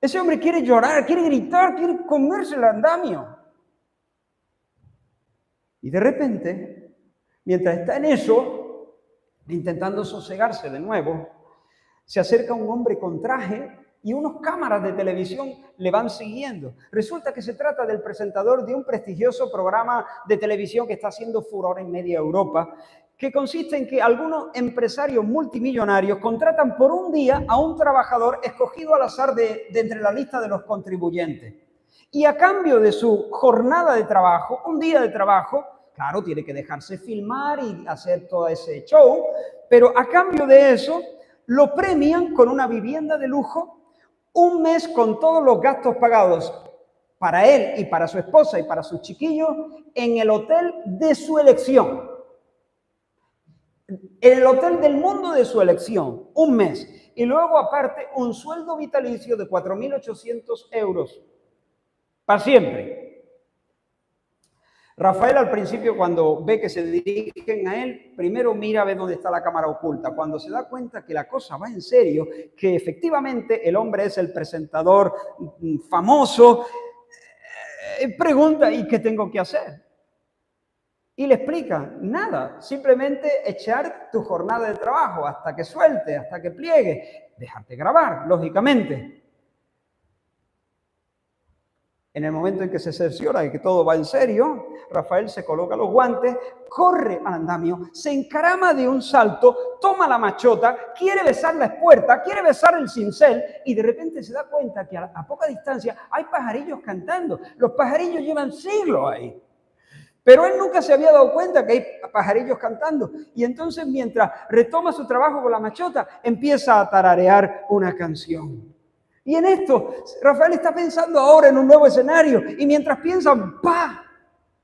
Ese hombre quiere llorar, quiere gritar, quiere comerse el andamio. Y de repente, mientras está en eso, intentando sosegarse de nuevo, se acerca un hombre con traje y unas cámaras de televisión le van siguiendo. Resulta que se trata del presentador de un prestigioso programa de televisión que está haciendo furor en media Europa, que consiste en que algunos empresarios multimillonarios contratan por un día a un trabajador escogido al azar de entre la lista de los contribuyentes. Y a cambio de su jornada de trabajo, un día de trabajo, claro, tiene que dejarse filmar y hacer todo ese show, pero a cambio de eso, lo premian con una vivienda de lujo, un mes con todos los gastos pagados para él y para su esposa y para sus chiquillos en el hotel de su elección. En el hotel del mundo de su elección, un mes. Y luego, aparte, un sueldo vitalicio de 4.800 euros. Para siempre. Rafael al principio, cuando ve que se dirigen a él, primero mira a ver dónde está la cámara oculta. Cuando se da cuenta que la cosa va en serio, que efectivamente el hombre es el presentador famoso, pregunta, ¿y qué tengo que hacer? Y le explica, nada, simplemente echar tu jornada de trabajo hasta que suelte, hasta que pliegue, dejarte grabar, lógicamente. En el momento en que se cerciora de que todo va en serio, Rafael se coloca los guantes, corre al andamio, se encarama de un salto, toma la machota, quiere besar la espuerta, quiere besar el cincel y de repente se da cuenta que a poca distancia hay pajarillos cantando. Los pajarillos llevan siglos ahí. Pero él nunca se había dado cuenta que hay pajarillos cantando. Y entonces, mientras retoma su trabajo con la machota, empieza a tararear una canción. Y en esto, Rafael está pensando ahora en un nuevo escenario. Y mientras piensa, ¡pah!,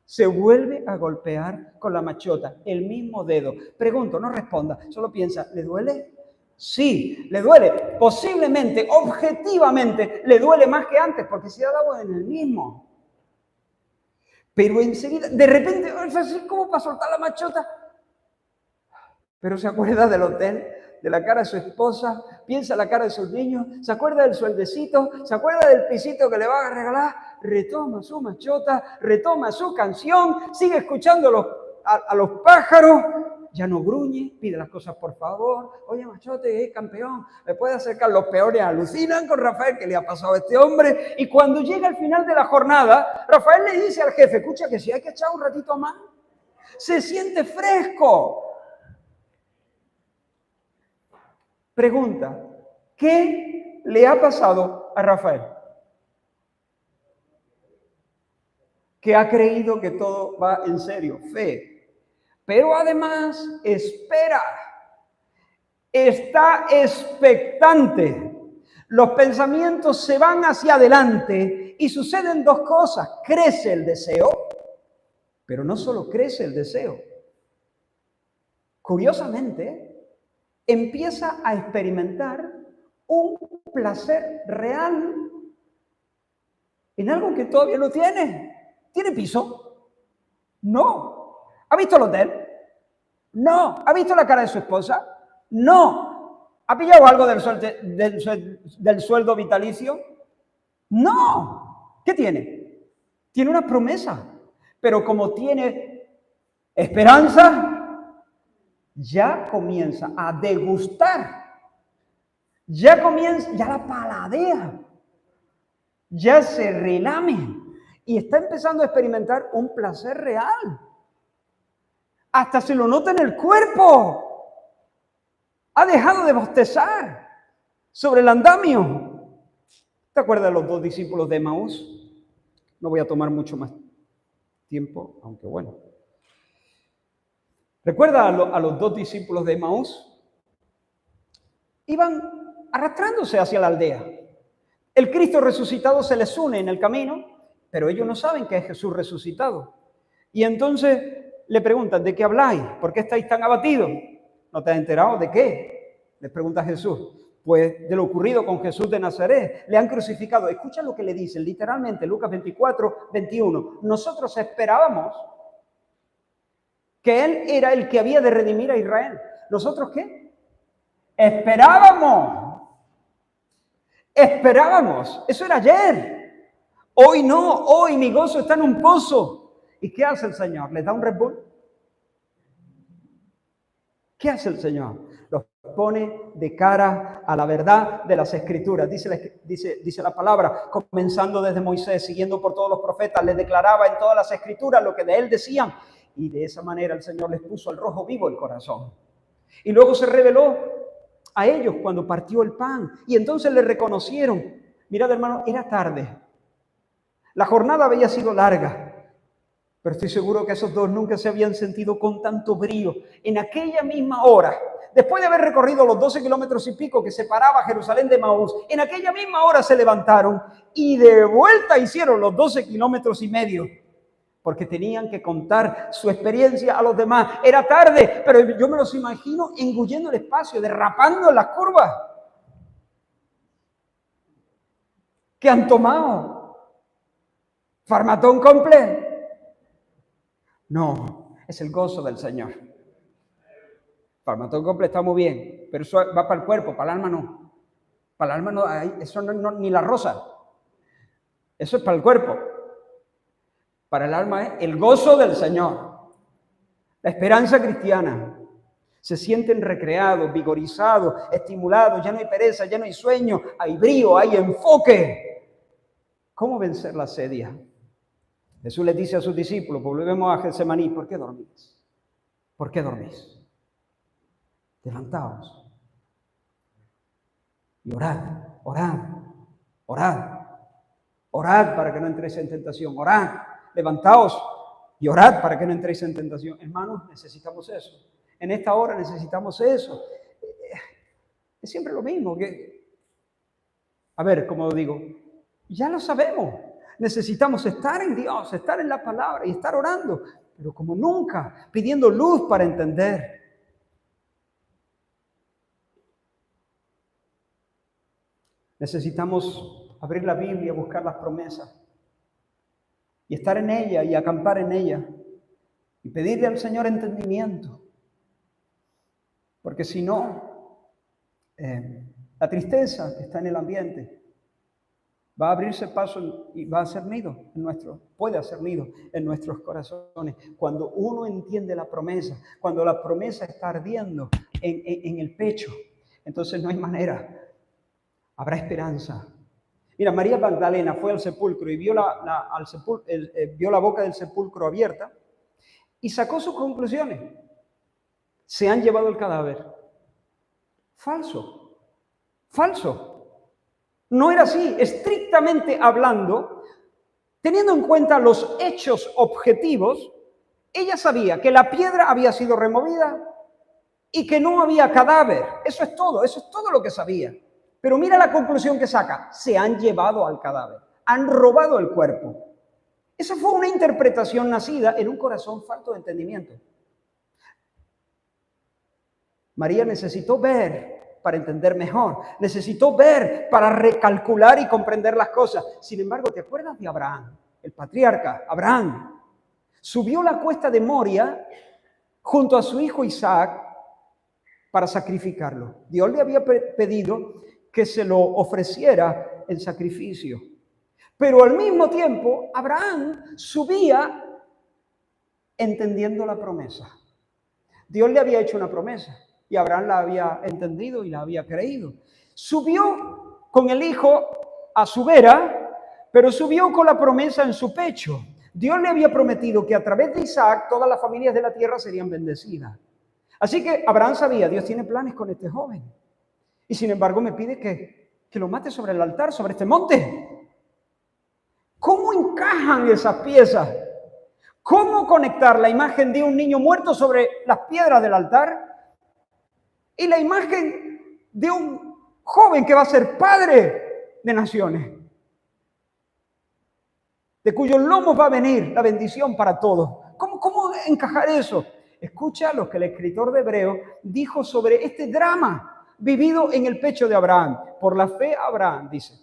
se vuelve a golpear con la machota, el mismo dedo. Pregunto, no responda, solo piensa, ¿le duele? Sí, le duele. Posiblemente, objetivamente, le duele más que antes, porque se ha dado en el mismo. Pero enseguida, de repente, es así como para soltar la machota. Pero se acuerda del hotel, de la cara de su esposa, piensa en la cara de sus niños, se acuerda del sueldecito, se acuerda del pisito que le va a regalar, retoma su machota, retoma su canción, sigue escuchando a los pájaros, ya no gruñe, pide las cosas por favor. Oye, machote, campeón, ¿me puede acercar? Los peores alucinan con Rafael, ¿qué le ha pasado a este hombre? Y cuando llega al final de la jornada, Rafael le dice al jefe, escucha que si hay que echar un ratito más, se siente fresco. Pregunta, ¿qué le ha pasado a Rafael? Que ha creído que todo va en serio, fe. Pero además espera, está expectante. Los pensamientos se van hacia adelante y suceden dos cosas. Crece el deseo, pero no solo crece el deseo. Curiosamente, empieza a experimentar un placer real en algo que todavía no tiene. ¿Tiene piso? No. ¿Ha visto el hotel? No. ¿Ha visto la cara de su esposa? No. ¿Ha pillado algo del sueldo vitalicio? No. ¿Qué tiene? Tiene una promesa. Pero como tiene esperanza, ya comienza a degustar. Ya la paladea. Ya se relame. Y está empezando a experimentar un placer real. Hasta se lo nota en el cuerpo. Ha dejado de bostezar sobre el andamio. ¿Te acuerdas de los dos discípulos de Emaús? No voy a tomar mucho más tiempo, aunque bueno. ¿Recuerda a los dos discípulos de Emaús? Iban arrastrándose hacia la aldea. El Cristo resucitado se les une en el camino, pero ellos no saben que es Jesús resucitado. Y entonces le preguntan, ¿de qué habláis? ¿Por qué estáis tan abatidos? ¿No te has enterado de qué? Les pregunta Jesús. pues de lo ocurrido con Jesús de Nazaret. Le han crucificado. Escucha lo que le dicen, literalmente, Lucas 24, 21. Nosotros esperábamos que Él era el que había de redimir a Israel. ¿Nosotros qué? Esperábamos. Esperábamos. Eso era ayer. Hoy no. Hoy mi gozo está en un pozo. ¿Y qué hace el Señor? ¿Les da un Red Bull? ¿Qué hace el Señor? Los pone de cara a la verdad de las Escrituras. Dice la palabra, comenzando desde Moisés, siguiendo por todos los profetas, les declaraba en todas las Escrituras lo que de él decían. Y de esa manera el Señor les puso al rojo vivo el corazón. Y luego se reveló a ellos cuando partió el pan. Y entonces le reconocieron. Mirad, hermano, era tarde. La jornada había sido larga. Pero estoy seguro que esos dos nunca se habían sentido con tanto brío. En aquella misma hora, después de haber recorrido los 12 kilómetros y pico que separaba Jerusalén de Emaús, en aquella misma hora se levantaron y de vuelta hicieron los 12 kilómetros y medio. Porque tenían que contar su experiencia a los demás. Era tarde, pero yo me los imagino engullendo el espacio, derrapando en las curvas. ¿Qué han tomado? ¿Farmatón completo? No, es el gozo del Señor. Farmatón completo está muy bien, pero eso va para el cuerpo, para el alma no. Para el alma no, eso no, ni la rosa. Eso es para el cuerpo. Para el alma es el gozo del Señor. La esperanza cristiana. Se sienten recreados, vigorizados, estimulados. Ya no hay pereza, ya no hay sueño. Hay brío, hay enfoque. ¿Cómo vencer la sedia? Jesús les dice a sus discípulos, volvemos a Getsemaní, ¿por qué dormís? ¿Por qué dormís? Levantaos y orad, orad, orad. Orad para que no entréis en tentación, orad. Levantaos y orad para que no entréis en tentación. Hermanos, necesitamos eso. En esta hora necesitamos eso. Es siempre lo mismo. A ver, como digo, ya lo sabemos. Necesitamos estar en Dios, estar en la palabra y estar orando, pero como nunca, pidiendo luz para entender. Necesitamos abrir la Biblia, buscar las promesas y estar en ella y acampar en ella y pedirle al Señor entendimiento. Porque si no, la tristeza que está en el ambiente va a abrirse paso y va a hacer nido puede hacer nido en nuestros corazones. Cuando uno entiende la promesa, cuando la promesa está ardiendo en el pecho, entonces no hay manera. Habrá esperanza. Mira, María Magdalena fue al sepulcro y vio la boca del sepulcro abierta y sacó sus conclusiones. Se han llevado el cadáver. Falso. Falso. No era así, estrictamente hablando, teniendo en cuenta los hechos objetivos, ella sabía que la piedra había sido removida y que no había cadáver. Eso es todo lo que sabía. Pero mira la conclusión que saca, se han llevado al cadáver, han robado el cuerpo. Esa fue una interpretación nacida en un corazón falto de entendimiento. María necesitó ver para entender mejor. Necesitó ver para recalcular y comprender las cosas. Sin embargo, ¿te acuerdas de Abraham? El patriarca, Abraham. Subió la cuesta de Moria junto a su hijo Isaac para sacrificarlo. Dios le había pedido que se lo ofreciera en sacrificio. Pero al mismo tiempo, Abraham subía entendiendo la promesa. Dios le había hecho una promesa. Y Abraham la había entendido y la había creído. Subió con el hijo a su vera, pero subió con la promesa en su pecho. Dios le había prometido que a través de Isaac todas las familias de la tierra serían bendecidas. Así que Abraham sabía, Dios tiene planes con este joven. Y sin embargo me pide que lo mate sobre el altar, sobre este monte. ¿Cómo encajan esas piezas? ¿Cómo conectar la imagen de un niño muerto sobre las piedras del altar y la imagen de un joven que va a ser padre de naciones, de cuyos lomos va a venir la bendición para todos? ¿Cómo encajar eso? Escucha lo que el escritor de Hebreos dijo sobre este drama. vivido en el pecho de Abraham. Por la fe Abraham, dice,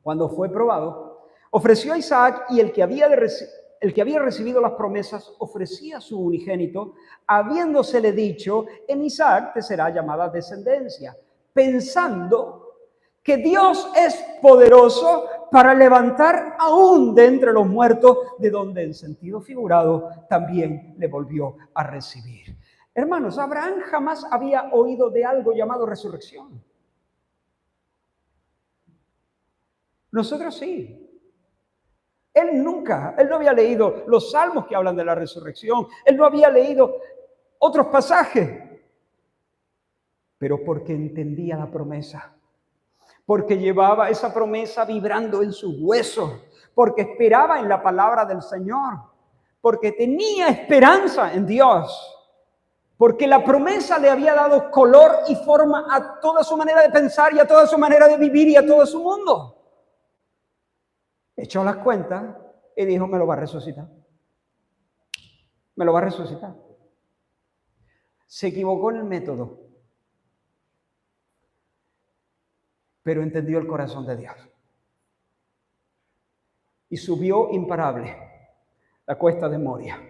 cuando fue probado, ofreció a Isaac, y el que había recibido las promesas ofrecía a su unigénito, habiéndosele dicho: en Isaac te será llamada descendencia, pensando que Dios es poderoso para levantar aún de entre los muertos, de donde en sentido figurado también le volvió a recibir. Hermanos, Abraham jamás había oído de algo llamado resurrección. Nosotros sí. Él no había leído los salmos que hablan de la resurrección. Él no había leído otros pasajes. Pero porque entendía la promesa. Porque llevaba esa promesa vibrando en sus huesos. Porque esperaba en la palabra del Señor. Porque tenía esperanza en Dios. Porque la promesa le había dado color y forma a toda su manera de pensar y a toda su manera de vivir y a todo su mundo. Echó las cuentas y dijo: me lo va a resucitar. Me lo va a resucitar. Se equivocó en el método, pero entendió el corazón de Dios. Y subió imparable la cuesta de Moria.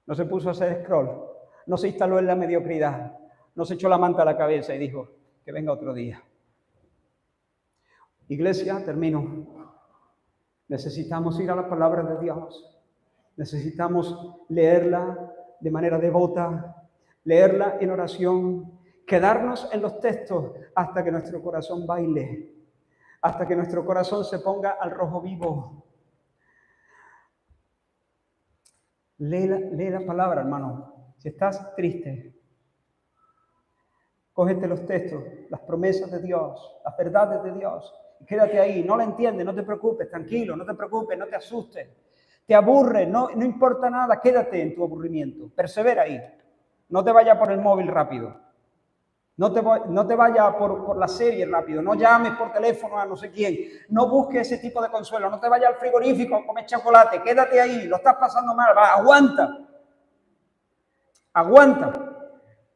No se puso a hacer scroll, no se instaló en la mediocridad, no se echó la manta a la cabeza y dijo: que venga otro día. Iglesia, termino. Necesitamos ir a la palabra de Dios. Necesitamos leerla de manera devota, leerla en oración, quedarnos en los textos hasta que nuestro corazón baile, hasta que nuestro corazón se ponga al rojo vivo. Lee la palabra, hermano. Si estás triste, cógete los textos, las promesas de Dios, las verdades de Dios. Quédate ahí, no la entiendes, no te preocupes, tranquilo, no te preocupes, no te asustes. Te aburre, no importa nada, quédate en tu aburrimiento, persevera ahí. No te vayas por el móvil rápido, no te vayas por la serie rápido, no llames por teléfono a no sé quién, no busques ese tipo de consuelo, no te vayas al frigorífico a comer chocolate, quédate ahí, lo estás pasando mal, aguanta,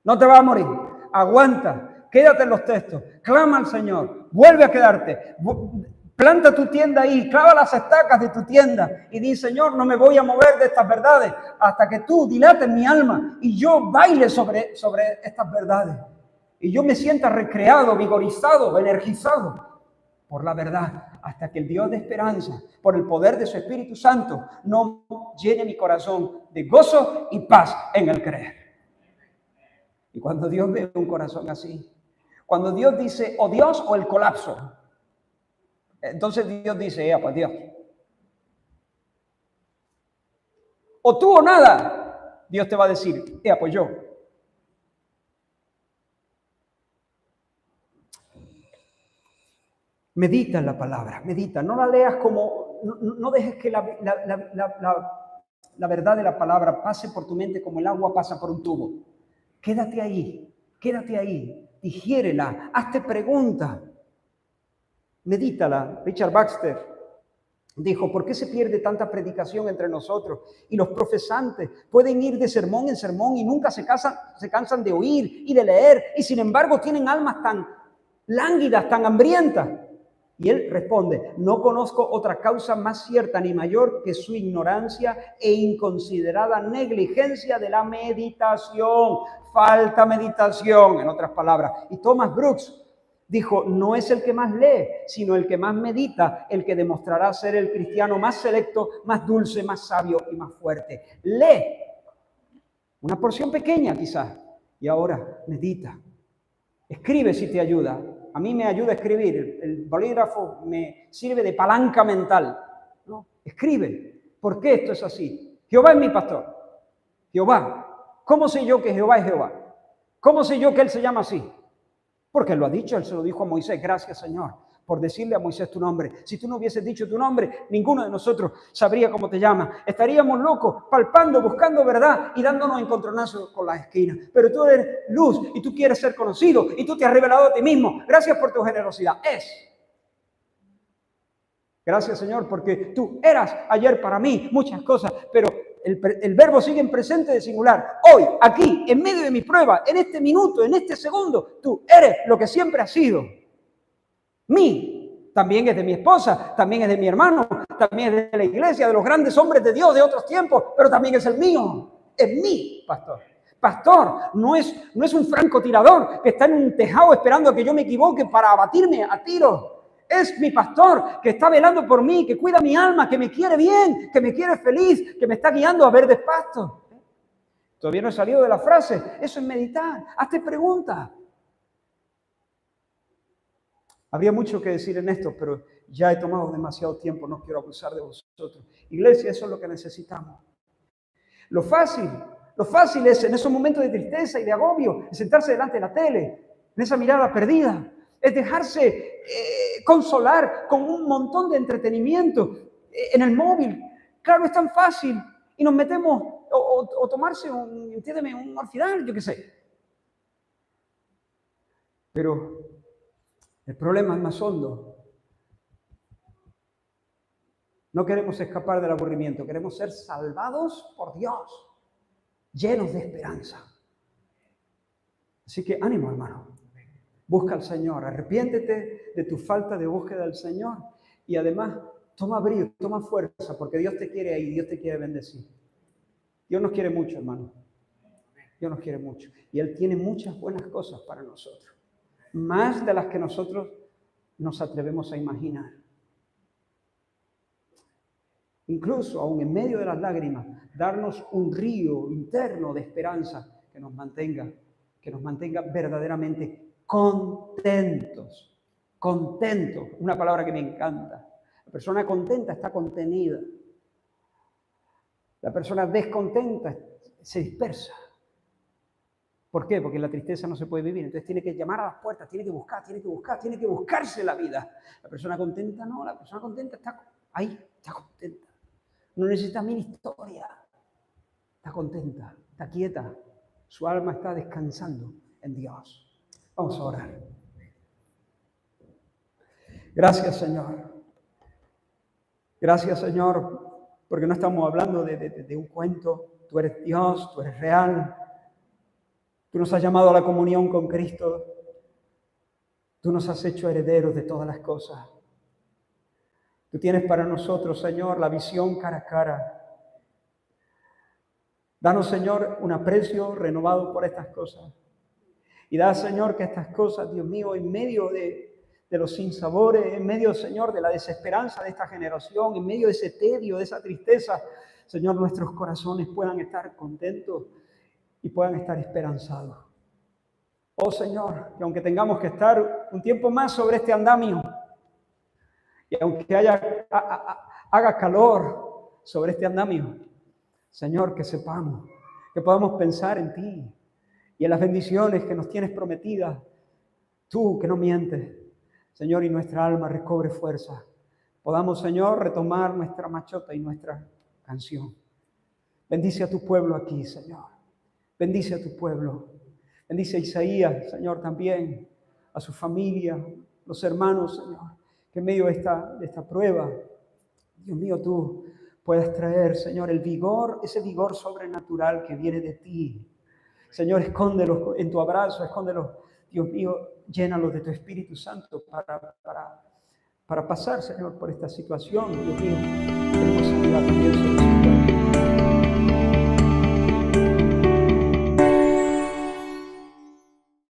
no te vas a morir, aguanta. Quédate en los textos, clama al Señor, vuelve a quedarte, planta tu tienda ahí, clava las estacas de tu tienda y di: Señor, no me voy a mover de estas verdades hasta que tú dilates mi alma y yo baile sobre estas verdades. Y yo me sienta recreado, vigorizado, energizado por la verdad, hasta que el Dios de esperanza, por el poder de su Espíritu Santo, no llene mi corazón de gozo y paz en el creer. Y cuando Dios ve un corazón así, cuando Dios dice o Dios o el colapso, entonces Dios dice: pues Dios. O tú o nada, Dios te va a decir: pues yo. Medita en la palabra, medita, no la leas como, no dejes que la verdad de la palabra pase por tu mente como el agua pasa por un tubo. Quédate ahí, digiérela, hazte preguntas, medítala. Richard Baxter dijo: ¿por qué se pierde tanta predicación entre nosotros? Y los profesantes pueden ir de sermón en sermón y nunca se cansan de oír y de leer, y sin embargo tienen almas tan lánguidas, tan hambrientas. Y él responde: no conozco otra causa más cierta ni mayor que su ignorancia e inconsiderada negligencia de la meditación. Falta meditación, en otras palabras. Y Thomas Brooks dijo: no es el que más lee, sino el que más medita, el que demostrará ser el cristiano más selecto, más dulce, más sabio y más fuerte. Lee una porción pequeña quizás, y ahora medita. Escribe si te ayuda. A mí me ayuda a escribir. El bolígrafo me sirve de palanca mental, ¿no? Escribe. ¿Por qué esto es así? Jehová es mi pastor. Jehová. ¿Cómo sé yo que Jehová es Jehová? ¿Cómo sé yo que Él se llama así? Porque Él lo ha dicho, Él se lo dijo a Moisés. Gracias, Señor, por decirle a Moisés tu nombre. Si tú no hubieses dicho tu nombre, ninguno de nosotros sabría cómo te llamas. Estaríamos locos, palpando, buscando verdad y dándonos encontronazos con las esquinas. Pero tú eres luz y tú quieres ser conocido y tú te has revelado a ti mismo. Gracias por tu generosidad. Gracias, Señor, porque tú eras ayer para mí muchas cosas, pero El verbo sigue en presente de singular. Hoy, aquí, en medio de mi prueba, en este minuto, en este segundo, tú eres lo que siempre has sido. También es de mi esposa, también es de mi hermano, también es de la iglesia, de los grandes hombres de Dios de otros tiempos, pero también es el mío. Es mi pastor. Pastor no es un francotirador que está en un tejado esperando a que yo me equivoque para abatirme a tiros. Es mi pastor que está velando por mí, que cuida mi alma, que me quiere bien, que me quiere feliz, que me está guiando a verdes pastos. Todavía no he salido de la frase. Eso es meditar. Hazte preguntas. Habría mucho que decir en esto, pero ya he tomado demasiado tiempo. No quiero abusar de vosotros. Iglesia, eso es lo que necesitamos. Lo fácil es en esos momentos de tristeza y de agobio, es sentarse delante de la tele, en esa mirada perdida. Es dejarse consolar con un montón de entretenimiento en el móvil. Claro, es tan fácil. Y nos metemos, o tomarse un orfidal, yo qué sé. Pero el problema es más hondo. No queremos escapar del aburrimiento, queremos ser salvados por Dios, llenos de esperanza. Así que ánimo, hermano. Busca al Señor, arrepiéntete de tu falta de búsqueda del Señor y además toma brío, toma fuerza, porque Dios te quiere ahí, Dios te quiere bendecir. Dios nos quiere mucho, hermano. Dios nos quiere mucho. Y Él tiene muchas buenas cosas para nosotros, más de las que nosotros nos atrevemos a imaginar. Incluso, aún en medio de las lágrimas, darnos un río interno de esperanza que nos mantenga verdaderamente contentos. Contentos, una palabra que me encanta. La persona contenta está contenida. La persona descontenta se dispersa. ¿Por qué? Porque la tristeza no se puede vivir. Entonces tiene que llamar a las puertas, tiene que buscarse la vida. La persona contenta no, la persona contenta está ahí, está contenta. No necesita mil historias. Está contenta, está quieta. Su alma está descansando en Dios. Vamos a orar. Gracias, Señor. Gracias, Señor, porque no estamos hablando de un cuento. Tú eres Dios, tú eres real. Tú nos has llamado a la comunión con Cristo. Tú nos has hecho herederos de todas las cosas. Tú tienes para nosotros, Señor, la visión cara a cara. Danos, Señor, un aprecio renovado por estas cosas. Y da, Señor, que estas cosas, Dios mío, en medio de los sinsabores, en medio, Señor, de la desesperanza de esta generación, en medio de ese tedio, de esa tristeza, Señor, nuestros corazones puedan estar contentos y puedan estar esperanzados. Oh, Señor, que aunque tengamos que estar un tiempo más sobre este andamio, y aunque haga calor sobre este andamio, Señor, que sepamos, que podamos pensar en ti y en las bendiciones que nos tienes prometidas. Tú que no mientes, Señor, y nuestra alma recobre fuerza. Podamos, Señor, retomar nuestra machota y nuestra canción. Bendice a tu pueblo aquí, Señor. Bendice a tu pueblo. Bendice a Isaías, Señor, también, a su familia, los hermanos, Señor, que en medio de esta prueba, Dios mío, tú puedas traer, Señor, el vigor, ese vigor sobrenatural que viene de ti. Señor, escóndelos en tu abrazo, escóndelos, Dios mío, llénalos de tu Espíritu Santo para pasar, Señor, por esta situación. Dios mío, queremos ayudar también sobre